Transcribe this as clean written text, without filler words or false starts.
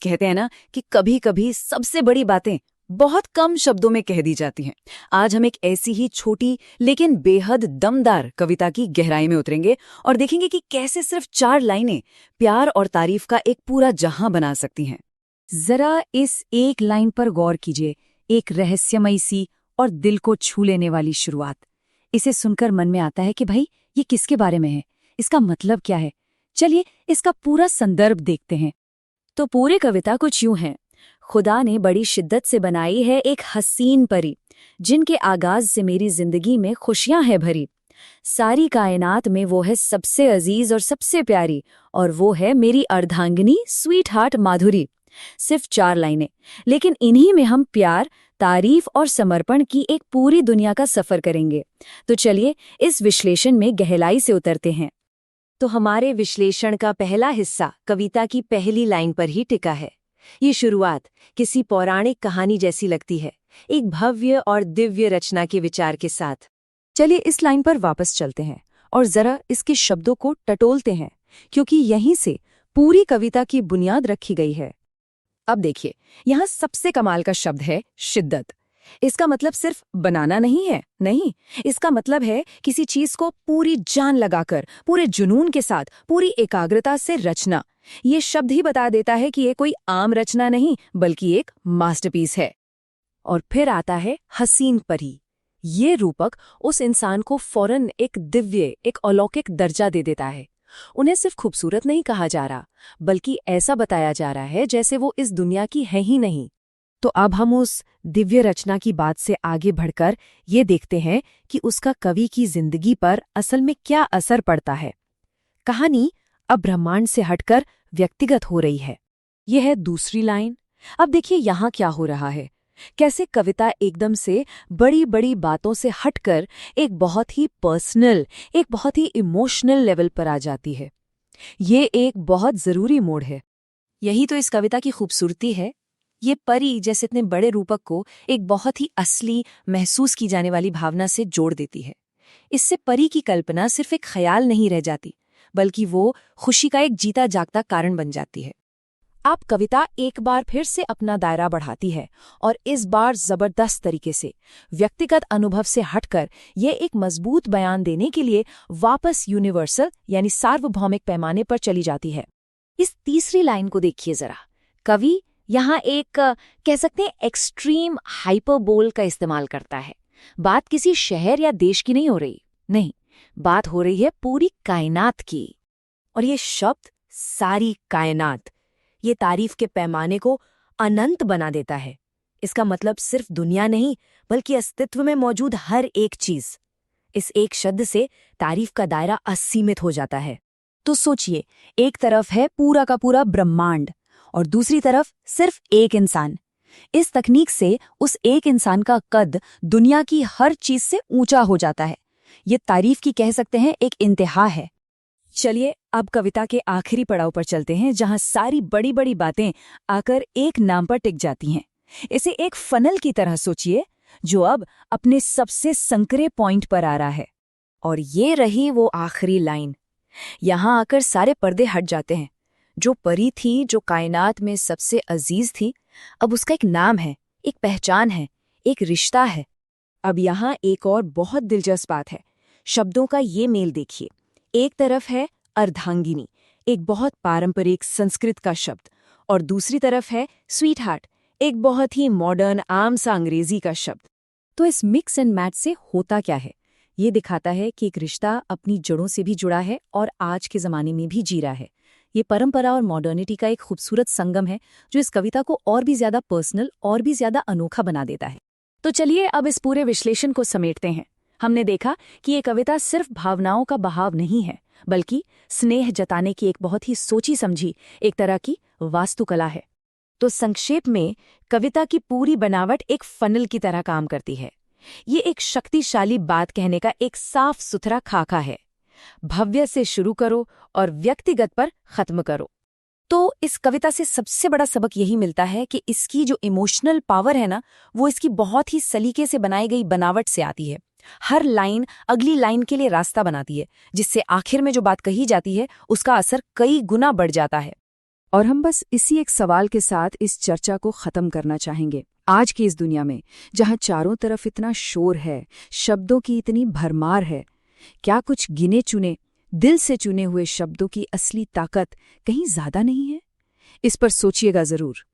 कहते हैं ना कि कभी कभी सबसे बड़ी बातें बहुत कम शब्दों में कह दी जाती हैं। आज हम एक ऐसी ही छोटी लेकिन बेहद दमदार कविता की गहराई में उतरेंगे और देखेंगे कि कैसे सिर्फ 4 लाइनें प्यार और तारीफ का एक पूरा जहां बना सकती हैं। जरा इस एक लाइन पर गौर कीजिए, एक रहस्यमयी सी और दिल को छू लेने वाली शुरुआत। इसे सुनकर मन में आता है कि भाई ये किसके बारे में है, इसका मतलब क्या है। चलिए इसका पूरा संदर्भ देखते हैं। तो पूरी कविता कुछ यूं है। खुदा ने बड़ी शिद्दत से बनाई है एक हसीन परी, जिनके आगाज से मेरी जिंदगी में खुशियां है भरी। सारी कायनात में वो है सबसे अजीज और सबसे प्यारी, और वो है मेरी अर्धांगिनी स्वीट हार्ट माधुरी। सिर्फ 4 लाइनें, लेकिन इन्हीं में हम प्यार, तारीफ और समर्पण की एक पूरी दुनिया का सफर करेंगे। तो चलिए इस विश्लेषण में गहराई से उतरते हैं। तो हमारे विश्लेषण का पहला हिस्सा कविता की पहली लाइन पर ही टिका है। ये शुरुआत किसी पौराणिक कहानी जैसी लगती है, एक भव्य और दिव्य रचना के विचार के साथ। चलिए इस लाइन पर वापस चलते हैं और जरा इसके शब्दों को टटोलते हैं, क्योंकि यहीं से पूरी कविता की बुनियाद रखी गई है। अब देखिए, यहाँ सबसे कमाल का शब्द है शिद्दत। इसका मतलब सिर्फ बनाना नहीं है, नहीं, इसका मतलब है किसी चीज को पूरी जान लगाकर, पूरे जुनून के साथ, पूरी एकाग्रता से रचना। ये शब्द ही बता देता है कि ये कोई आम रचना नहीं, बल्कि एक मास्टरपीस है। और फिर आता है हसीन परी। ये रूपक उस इंसान को फौरन एक दिव्य, एक अलौकिक दर्जा दे देता है। उन्हें सिर्फ खूबसूरत नहीं कहा जा रहा, बल्कि ऐसा बताया जा रहा है जैसे वो इस दुनिया की है ही नहीं। तो अब हम उस दिव्य रचना की बात से आगे बढ़कर ये देखते हैं कि उसका कवि की जिंदगी पर असल में क्या असर पड़ता है। कहानी अब ब्रह्मांड से हटकर व्यक्तिगत हो रही है। यह है दूसरी लाइन। अब देखिए यहाँ क्या हो रहा है, कैसे कविता एकदम से बड़ी बड़ी बातों से हटकर एक बहुत ही पर्सनल, एक बहुत ही इमोशनल लेवल पर आ जाती है। ये एक बहुत जरूरी मोड़ है। यही तो इस कविता की खूबसूरती है। ये परी जैसे इतने बड़े रूपक को एक बहुत ही असली, महसूस की जाने वाली भावना से जोड़ देती है। इससे परी की कल्पना सिर्फ एक ख्याल नहीं रह जाती, बल्कि वो खुशी का एक जीता जागता कारण बन जाती है। अब कविता एक बार फिर से अपना दायरा बढ़ाती है, और इस बार जबरदस्त तरीके से व्यक्तिगत अनुभव से हटकर ये एक मजबूत बयान देने के लिए वापस यूनिवर्सल यानी सार्वभौमिक पैमाने पर चली जाती है। इस तीसरी लाइन को देखिए जरा। कवि यहाँ एक कह सकते हैं एक्सट्रीम हाइपरबोल का इस्तेमाल करता है। बात किसी शहर या देश की नहीं हो रही, नहीं, बात हो रही है पूरी कायनात की। और ये शब्द सारी कायनात, ये तारीफ के पैमाने को अनंत बना देता है। इसका मतलब सिर्फ दुनिया नहीं, बल्कि अस्तित्व में मौजूद हर एक चीज। इस एक शब्द से तारीफ का दायरा असीमित हो जाता है। तो सोचिए, एक तरफ है पूरा का पूरा ब्रह्मांड और दूसरी तरफ सिर्फ एक इंसान। इस तकनीक से उस एक इंसान का कद दुनिया की हर चीज से ऊंचा हो जाता है। ये तारीफ की कह सकते हैं एक इंतहा है। चलिए अब कविता के आखिरी पड़ाव पर चलते हैं, जहां सारी बड़ी बड़ी बातें आकर एक नाम पर टिक जाती हैं। इसे एक फनल की तरह सोचिए, जो अब अपने सबसे संकरे पॉइंट पर आ रहा है। और ये रही वो आखिरी लाइन। यहां आकर सारे पर्दे हट जाते हैं। जो परी थी, जो कायनात में सबसे अजीज थी, अब उसका एक नाम है, एक पहचान है, एक रिश्ता है। अब यहाँ एक और बहुत दिलचस्प बात है। शब्दों का ये मेल देखिए। एक तरफ है अर्धांगिनी, एक बहुत पारंपरिक संस्कृत का शब्द, और दूसरी तरफ है स्वीट हार्ट, एक बहुत ही मॉडर्न आम सा अंग्रेजी का शब्द। तो इस मिक्स एंड मैच से होता क्या है? ये दिखाता है कि एक रिश्ता अपनी जड़ों से भी जुड़ा है और आज के ज़माने में भी जी रहा है। ये परंपरा और मॉडर्निटी का एक खूबसूरत संगम है, जो इस कविता को और भी ज्यादा पर्सनल और भी ज्यादा अनोखा बना देता है। तो चलिए अब इस पूरे विश्लेषण को समेटते हैं। हमने देखा कि ये कविता सिर्फ भावनाओं का बहाव नहीं है, बल्कि स्नेह जताने की एक बहुत ही सोची समझी एक तरह की वास्तुकला है। तो संक्षेप में कविता की पूरी बनावट एक फनल की तरह काम करती है। ये एक शक्तिशाली बात कहने का एक साफ सुथरा खाका है। भव्य से शुरू करो और व्यक्तिगत पर खत्म करो। तो इस कविता से सबसे बड़ा सबक यही मिलता है कि इसकी जो इमोशनल पावर है ना, वो इसकी बहुत ही सलीके से बनाई गई बनावट से आती है। हर लाइन अगली लाइन के लिए रास्ता बनाती है, जिससे आखिर में जो बात कही जाती है उसका असर कई गुना बढ़ जाता है। और हम बस इसी एक सवाल के साथ इस चर्चा को खत्म करना चाहेंगे। आज की इस दुनिया में जहां चारों तरफ इतना शोर है, शब्दों की इतनी भरमार है, क्या कुछ गिने चुने, दिल से चुने हुए शब्दों की असली ताकत कहीं ज्यादा नहीं है? इस पर सोचिएगा जरूर।